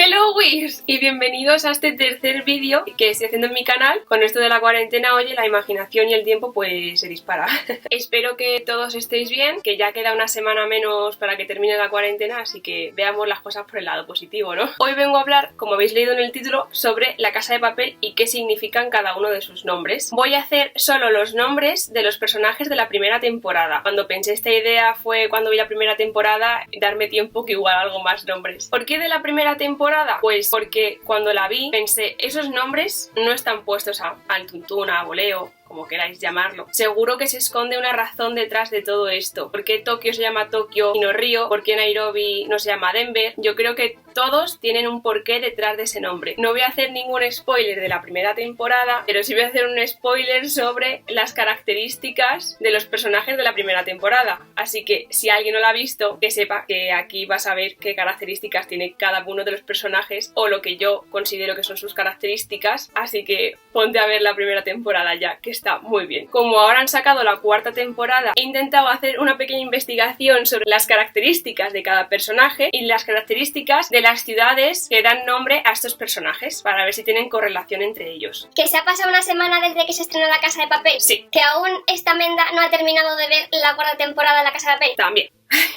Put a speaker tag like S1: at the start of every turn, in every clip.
S1: Hello Wirs y bienvenidos a este tercer vídeo que estoy haciendo en mi canal. Con esto de la cuarentena, oye, la imaginación y el tiempo pues se dispara. Espero que todos estéis bien, que ya queda una semana menos para que termine la cuarentena, así que veamos las cosas por el lado positivo, ¿no? Hoy vengo a hablar, como habéis leído en el título, sobre La Casa de Papel y qué significan cada uno de sus nombres. Voy a hacer solo los nombres de los personajes de la primera temporada. Cuando pensé esta idea fue cuando vi la primera temporada, darme tiempo que igual algo más nombres. ¿Por qué de la primera temporada? Pues porque cuando la vi pensé, esos nombres no están puestos al tuntún, a voleo, como queráis llamarlo. Seguro que se esconde una razón detrás de todo esto. ¿Por qué Tokio se llama Tokio y no Río? ¿Por qué Nairobi no se llama Denver? Yo creo que todos tienen un porqué detrás de ese nombre. No voy a hacer ningún spoiler de la primera temporada, pero sí voy a hacer un spoiler sobre las características de los personajes de la primera temporada. Así que si alguien no la ha visto, que sepa que aquí vas a ver qué características tiene cada uno de los personajes o lo que yo considero que son sus características. Así que ponte a ver la primera temporada ya, que está muy bien. Como ahora han sacado la cuarta temporada, he intentado hacer una pequeña investigación sobre las características de cada personaje y las características de las ciudades que dan nombre a estos personajes, para ver si tienen correlación entre ellos.
S2: ¿Que se ha pasado una semana desde que se estrenó La Casa de Papel?
S1: Sí.
S2: ¿Que aún esta Menda no ha terminado de ver la cuarta temporada de La Casa de Papel?
S1: También.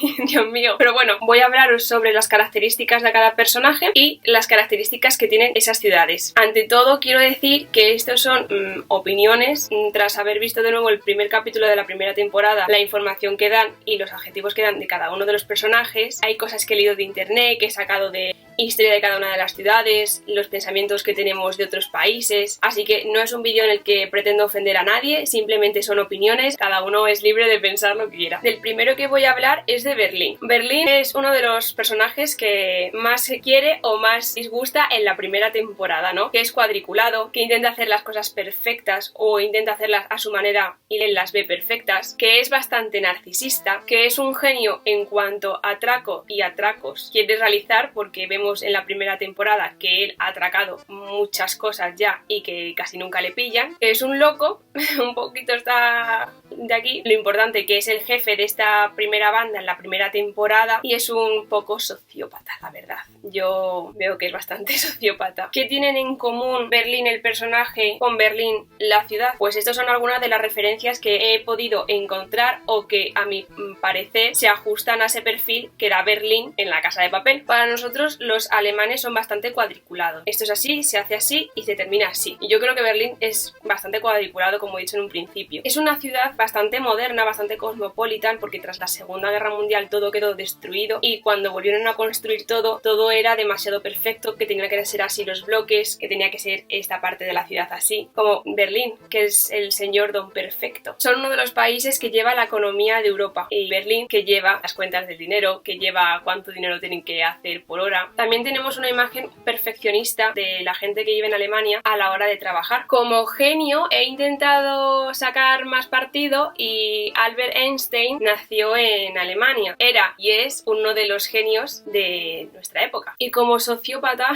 S1: Dios mío. Pero bueno, voy a hablaros sobre las características de cada personaje y las características que tienen esas ciudades. Ante todo, quiero decir que estos son opiniones. Tras haber visto de nuevo el primer capítulo de la primera temporada, la información que dan y los adjetivos que dan de cada uno de los personajes, hay cosas que he leído de internet, que he sacado de historia de cada una de las ciudades, los pensamientos que tenemos de otros países, así que no es un vídeo en el que pretendo ofender a nadie, simplemente son opiniones, cada uno es libre de pensar lo que quiera. Del primero que voy a hablar es de Berlín. Berlín es uno de los personajes que más se quiere o más disgusta en la primera temporada, ¿no? Que es cuadriculado, que intenta hacer las cosas perfectas o intenta hacerlas a su manera y él las ve perfectas, que es bastante narcisista, que es un genio en cuanto a atraco y atracos quiere realizar, porque vemos en la primera temporada que él ha atracado muchas cosas ya y que casi nunca le pillan, que es un loco, un poquito está de aquí. Lo importante que es el jefe de esta primera banda en la primera temporada y es un poco sociópata, la verdad. Yo veo que es bastante sociópata. ¿Qué tienen en común Berlín el personaje con Berlín la ciudad? Pues estas son algunas de las referencias que he podido encontrar o que a mi parecer se ajustan a ese perfil que da Berlín en La Casa de Papel. Para nosotros los alemanes son bastante cuadriculados. Esto es así, se hace así y se termina así. Y yo creo que Berlín es bastante cuadriculado, como he dicho en un principio. Es una ciudad bastante moderna, bastante cosmopolitan, porque tras la Segunda Guerra Mundial todo quedó destruido y cuando volvieron a construir todo era demasiado perfecto, que tenía que ser así los bloques, que tenía que ser esta parte de la ciudad así. Como Berlín, que es el señor don perfecto. Son uno de los países que lleva la economía de Europa y Berlín que lleva las cuentas del dinero, que lleva cuánto dinero tienen que hacer por hora. También tenemos una imagen perfeccionista de la gente que vive en Alemania a la hora de trabajar. Como genio he intentado sacar más partido y Albert Einstein nació en Alemania. Era y es uno de los genios de nuestra época. Y como sociópata,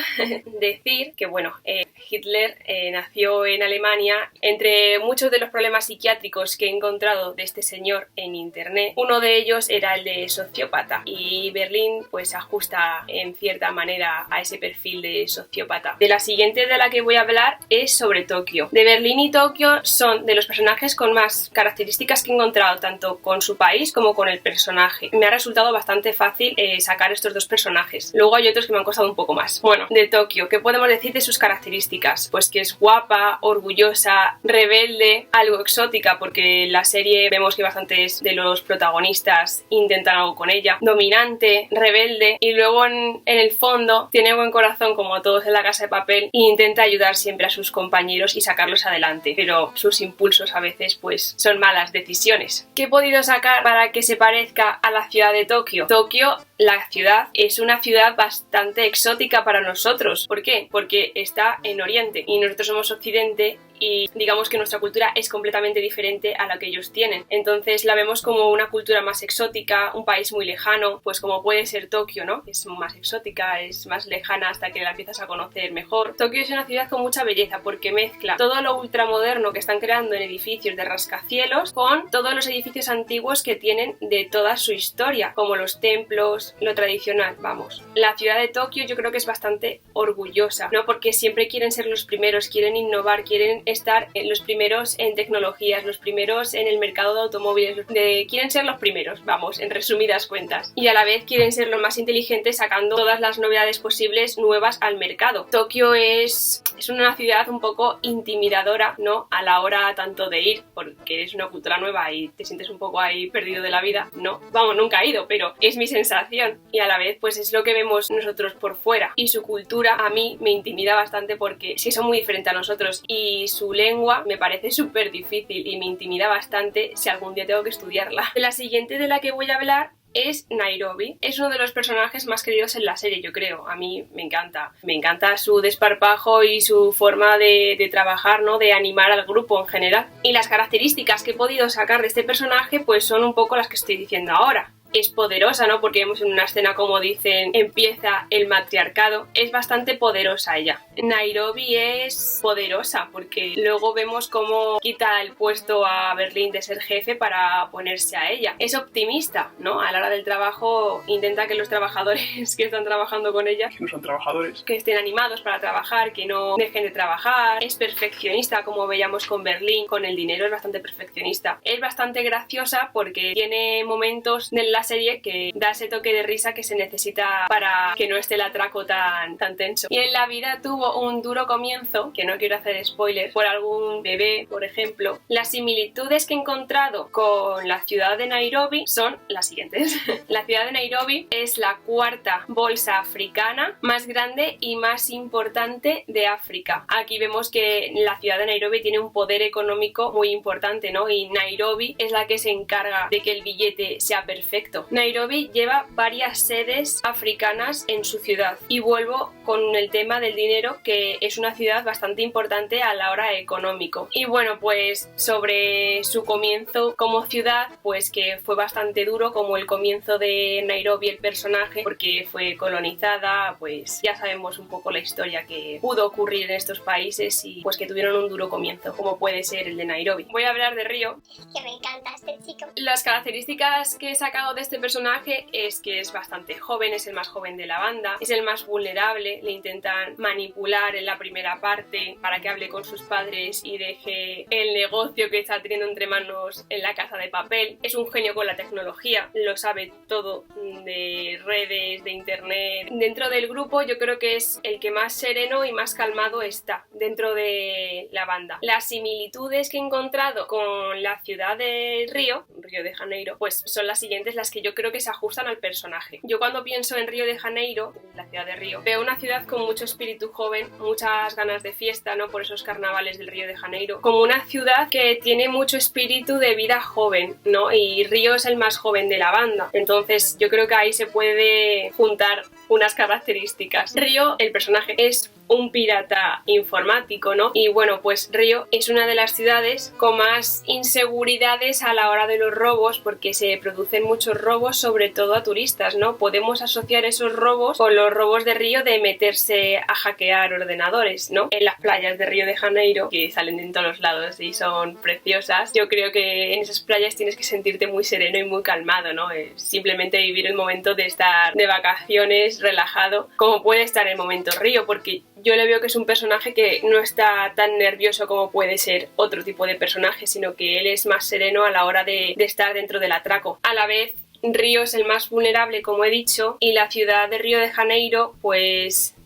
S1: decir que bueno, Hitler nació en Alemania. Entre muchos de los problemas psiquiátricos que he encontrado de este señor en internet, uno de ellos era el de sociópata y Berlín pues se ajusta en cierta manera a ese perfil de sociópata. De la siguiente de la que voy a hablar es sobre Tokio. De Berlín y Tokio son de los personajes con más características que he encontrado, tanto con su país como con el personaje. Me ha resultado bastante fácil sacar estos dos personajes. Luego hay otros que me han costado un poco más. Bueno, de Tokio, ¿qué podemos decir de sus características? Pues que es guapa, orgullosa, rebelde, algo exótica, porque en la serie vemos que bastantes de los protagonistas intentan algo con ella, dominante, rebelde, y luego en el fondo tiene buen corazón como todos en La Casa de Papel e intenta ayudar siempre a sus compañeros y sacarlos adelante, pero sus impulsos a veces pues son malas decisiones. ¿Qué he podido sacar para que se parezca a la ciudad de Tokio? Tokio, la ciudad, es una ciudad bastante exótica para nosotros. ¿Por qué? Porque está en Oriente y nosotros somos Occidente y digamos que nuestra cultura es completamente diferente a la que ellos tienen. Entonces la vemos como una cultura más exótica, un país muy lejano, pues como puede ser Tokio, ¿no? Es más exótica, es más lejana hasta que la empiezas a conocer mejor. Tokio es una ciudad con mucha belleza porque mezcla todo lo ultramoderno que están creando en edificios de rascacielos con todos los edificios antiguos que tienen de toda su historia, como los templos, lo tradicional, vamos. La ciudad de Tokio yo creo que es bastante orgullosa, ¿no? Porque siempre quieren ser los primeros, quieren innovar, quieren estar los primeros en tecnologías, los primeros en el mercado de automóviles, quieren ser los primeros, vamos, en resumidas cuentas. Y a la vez quieren ser los más inteligentes sacando todas las novedades posibles nuevas al mercado. Tokio es una ciudad un poco intimidadora, ¿no? A la hora tanto de ir, porque es una cultura nueva y te sientes un poco ahí perdido de la vida, ¿no? Vamos, nunca he ido, pero es mi sensación. Y a la vez, pues es lo que vemos nosotros por fuera. Y su cultura a mí me intimida bastante porque sí son muy diferentes a nosotros. Y su lengua me parece súper difícil y me intimida bastante si algún día tengo que estudiarla. La siguiente de la que voy a hablar es Nairobi. Es uno de los personajes más queridos en la serie, yo creo. A mí me encanta. Me encanta su desparpajo y su forma de trabajar, ¿no? De animar al grupo en general. Y las características que he podido sacar de este personaje pues son un poco las que estoy diciendo ahora. Es poderosa, ¿no? Porque vemos en una escena como dicen, empieza el matriarcado. Es bastante poderosa ella. Nairobi es poderosa porque luego vemos cómo quita el puesto a Berlín de ser jefe para ponerse a ella. Es optimista, ¿no? A la hora del trabajo intenta que los trabajadores que están trabajando con ella,
S3: que no son trabajadores,
S1: que estén animados para trabajar, que no dejen de trabajar. Es perfeccionista, como veíamos con Berlín, con el dinero es bastante perfeccionista. Es bastante graciosa porque tiene momentos en la serie que da ese toque de risa que se necesita para que no esté el atraco tan tenso. Y en la vida tuvo un duro comienzo, que no quiero hacer spoilers, por algún bebé, por ejemplo. Las similitudes que he encontrado con la ciudad de Nairobi son las siguientes. La ciudad de Nairobi es la cuarta bolsa africana más grande y más importante de África. Aquí vemos que la ciudad de Nairobi tiene un poder económico muy importante, ¿no? Y Nairobi es la que se encarga de que el billete sea perfecto. Nairobi lleva varias sedes africanas en su ciudad y vuelvo con el tema del dinero, que es una ciudad bastante importante a la hora económico. Y bueno, pues sobre su comienzo como ciudad, pues que fue bastante duro, como el comienzo de Nairobi, el personaje, porque fue colonizada, pues ya sabemos un poco la historia que pudo ocurrir en estos países y pues que tuvieron un duro comienzo, como puede ser el de Nairobi. Voy a hablar de Río.
S2: Que me encanta este chico.
S1: Las características que he sacado de este personaje es que es bastante joven, es el más joven de la banda, es el más vulnerable, le intentan manipular en la primera parte para que hable con sus padres y deje el negocio que está teniendo entre manos en La Casa de Papel. Es un genio con la tecnología, lo sabe todo de redes, de internet. Dentro del grupo yo creo que es el que más sereno y más calmado está dentro de la banda. Las similitudes que he encontrado con la ciudad de Río de Janeiro, pues son las siguientes, las que yo creo que se ajustan al personaje. Yo cuando pienso en Río de Janeiro, la ciudad de Río, veo una ciudad con mucho espíritu joven, muchas ganas de fiesta, ¿no? Por esos carnavales del Río de Janeiro. Como una ciudad que tiene mucho espíritu de vida joven, ¿no? Y Río es el más joven de la banda. Entonces yo creo que ahí se puede juntar unas características. Río, el personaje, es un pirata informático, ¿no? Y bueno, pues Río es una de las ciudades con más inseguridades a la hora de los robos, porque se producen muchos robos, sobre todo a turistas, ¿no? Podemos asociar esos robos con los robos de Río de meterse a hackear ordenadores, ¿no? En las playas de Río de Janeiro, que salen de todos los lados y son preciosas, yo creo que en esas playas tienes que sentirte muy sereno y muy calmado, ¿no? Simplemente vivir el momento de estar de vacaciones, relajado, como puede estar el momento Río, porque yo le veo que es un personaje que no está tan nervioso como puede ser otro tipo de personaje, sino que él es más sereno a la hora de estar dentro del atraco. A la vez, Río es el más vulnerable, como he dicho, y la ciudad de Río de Janeiro, pues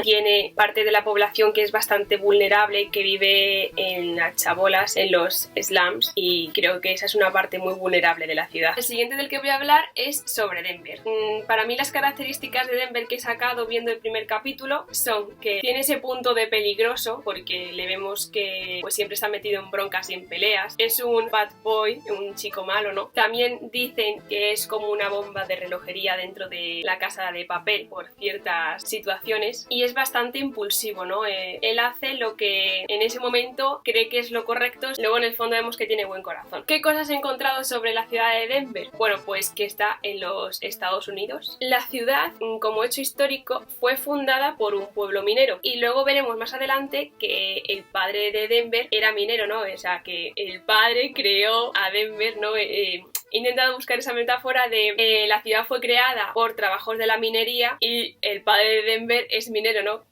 S1: tiene parte de la población que es bastante vulnerable, que vive en las chabolas, en los slums, y creo que esa es una parte muy vulnerable de la ciudad. El siguiente del que voy a hablar es sobre Denver. Para mí las características de Denver que he sacado viendo el primer capítulo son que tiene ese punto de peligroso, porque le vemos que pues siempre está metido en broncas y en peleas. Es un bad boy, un chico malo, ¿no? También dicen que es como una bomba de relojería dentro de La Casa de Papel por ciertas las situaciones y es bastante impulsivo, ¿no? Él hace lo que en ese momento cree que es lo correcto, luego en el fondo vemos que tiene buen corazón. ¿Qué cosas he encontrado sobre la ciudad de Denver? Bueno, pues que está en los Estados Unidos. La ciudad, como hecho histórico, fue fundada por un pueblo minero y luego veremos más adelante que el padre de Denver era minero, ¿no? O sea, que el padre creó a Denver, ¿no? He intentado buscar esa metáfora de la ciudad fue creada por trabajos de la minería y el padre de Denver es minero, ¿no?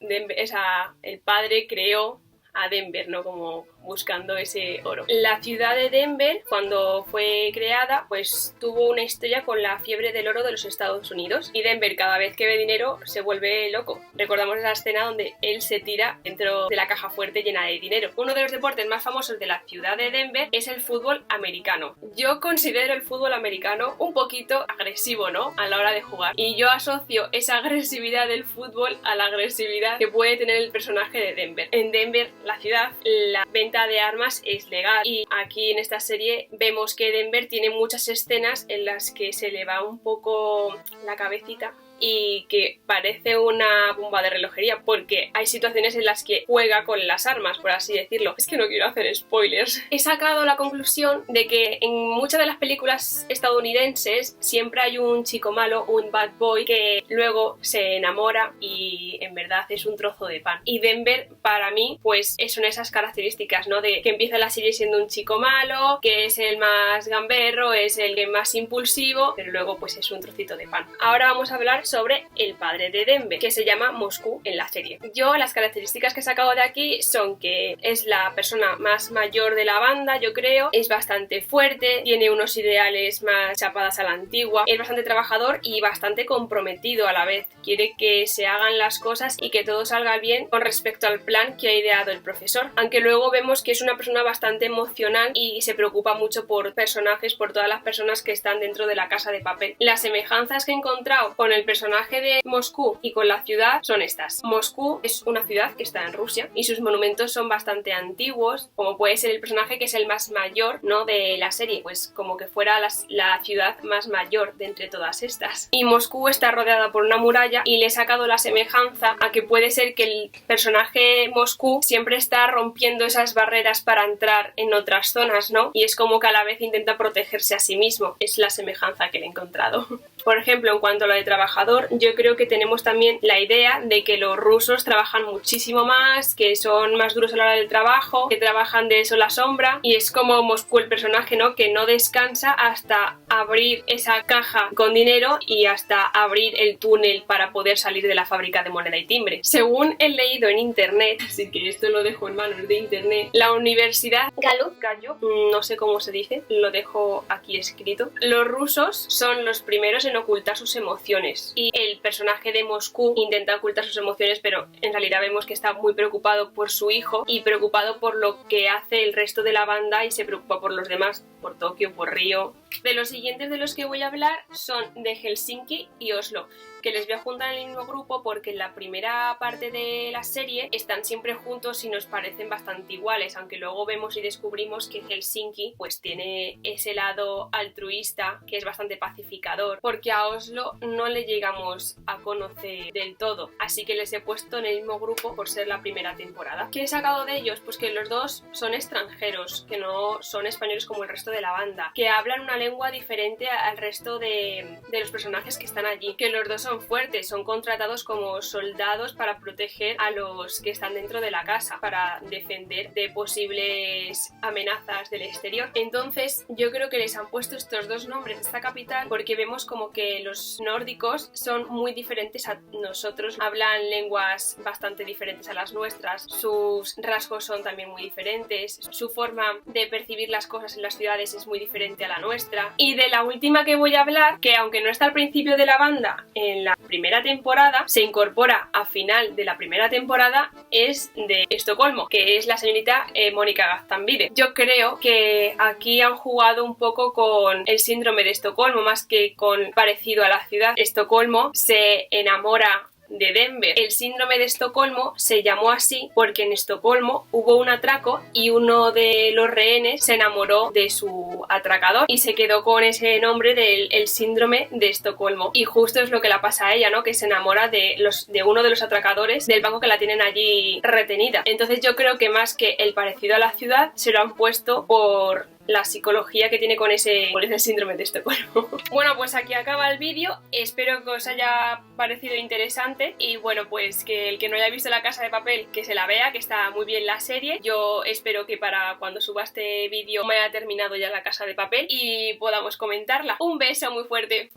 S1: El padre creó a Denver, ¿no? Como buscando ese oro. La ciudad de Denver, cuando fue creada, pues tuvo una historia con la fiebre del oro de los Estados Unidos y Denver cada vez que ve dinero se vuelve loco. Recordamos esa escena donde él se tira dentro de la caja fuerte llena de dinero. Uno de los deportes más famosos de la ciudad de Denver es el fútbol americano. Yo considero el fútbol americano un poquito agresivo, ¿no? A la hora de jugar. Y yo asocio esa agresividad del fútbol a la agresividad que puede tener el personaje de Denver. En Denver, la ciudad, la venta de armas es legal y aquí en esta serie vemos que Denver tiene muchas escenas en las que se le va un poco la cabecita y que parece una bomba de relojería porque hay situaciones en las que juega con las armas, por así decirlo. Es que no quiero hacer spoilers. He sacado la conclusión de que en muchas de las películas estadounidenses siempre hay un chico malo, un bad boy, que luego se enamora y en verdad es un trozo de pan. Y Denver, para mí, pues son esas características, ¿no? De que empieza la serie siendo un chico malo, que es el más gamberro, es el que más impulsivo, pero luego pues es un trocito de pan. Ahora vamos a hablar sobre el padre de Denver, que se llama Moscú en la serie. Yo las características que he sacado de aquí son que es la persona más mayor de la banda, yo creo, es bastante fuerte, tiene unos ideales más chapadas a la antigua, es bastante trabajador y bastante comprometido a la vez, quiere que se hagan las cosas y que todo salga bien con respecto al plan que ha ideado el profesor, aunque luego vemos que es una persona bastante emocional y se preocupa mucho por personajes, por todas las personas que están dentro de la casa de papel. Las semejanzas que he encontrado con el personaje de Moscú y con la ciudad son estas. Moscú es una ciudad que está en Rusia y sus monumentos son bastante antiguos, como puede ser el personaje que es el más mayor, ¿no? De la serie, pues como que fuera la ciudad más mayor de entre todas estas. Y Moscú está rodeada por una muralla y le he sacado la semejanza a que puede ser que el personaje Moscú siempre está rompiendo esas barreras para entrar en otras zonas, ¿no? Y es como que a la vez intenta protegerse a sí mismo. Es la semejanza que le he encontrado. Por ejemplo, en cuanto a lo de trabajador, yo creo que tenemos también la idea de que los rusos trabajan muchísimo más, que son más duros a la hora del trabajo, que trabajan de sol a sombra, y es como Moscú el personaje, ¿no? Que no descansa hasta abrir esa caja con dinero y hasta abrir el túnel para poder salir de la fábrica de moneda y timbre. Según he leído en internet, así que esto lo dejo en manos de internet, la universidad Gallup, no sé cómo se dice, lo dejo aquí escrito, los rusos son los primeros en ocultar sus emociones y el personaje de Moscú intenta ocultar sus emociones, pero en realidad vemos que está muy preocupado por su hijo y preocupado por lo que hace el resto de la banda y se preocupa por los demás, por Tokio, por Río. De los siguientes de los que voy a hablar son de Helsinki y Oslo, que les voy a juntar en el mismo grupo porque en la primera parte de la serie están siempre juntos y nos parecen bastante iguales, aunque luego vemos y descubrimos que Helsinki pues tiene ese lado altruista que es bastante pacificador, porque a Oslo no le llegamos a conocer del todo, así que les he puesto en el mismo grupo por ser la primera temporada. ¿Qué he sacado de ellos? Pues que los dos son extranjeros, que no son españoles como el resto de la banda, que hablan una lengua diferente al resto de los personajes que están allí, que los dos son fuertes, son contratados como soldados para proteger a los que están dentro de la casa, para defender de posibles amenazas del exterior. Entonces yo creo que les han puesto estos dos nombres de esta capital porque vemos como que los nórdicos son muy diferentes a nosotros, hablan lenguas bastante diferentes a las nuestras, sus rasgos son también muy diferentes, su forma de percibir las cosas en las ciudades es muy diferente a la nuestra. Y de la última que voy a hablar, que aunque no está al principio de la banda en la primera temporada, se incorpora a final de la primera temporada, es de Estocolmo, que es la señorita Mónica Gaztambide. Yo creo que aquí han jugado un poco con el síndrome de Estocolmo más que con parecido a la ciudad. Estocolmo se enamora de Denver. El síndrome de Estocolmo se llamó así porque en Estocolmo hubo un atraco y uno de los rehenes se enamoró de su atracador y se quedó con ese nombre del el síndrome de Estocolmo. Y justo es lo que le pasa a ella, ¿no? Que se enamora de uno de los atracadores del banco que la tienen allí retenida. Entonces yo creo que más que el parecido a la ciudad se lo han puesto por la psicología que tiene con ese síndrome de Estocolmo. Bueno, pues aquí acaba el vídeo. Espero que os haya parecido interesante y bueno, pues que el que no haya visto La Casa de Papel, que se la vea, que está muy bien la serie. Yo espero que para cuando suba este vídeo me haya terminado ya La Casa de Papel y podamos comentarla. Un beso muy fuerte.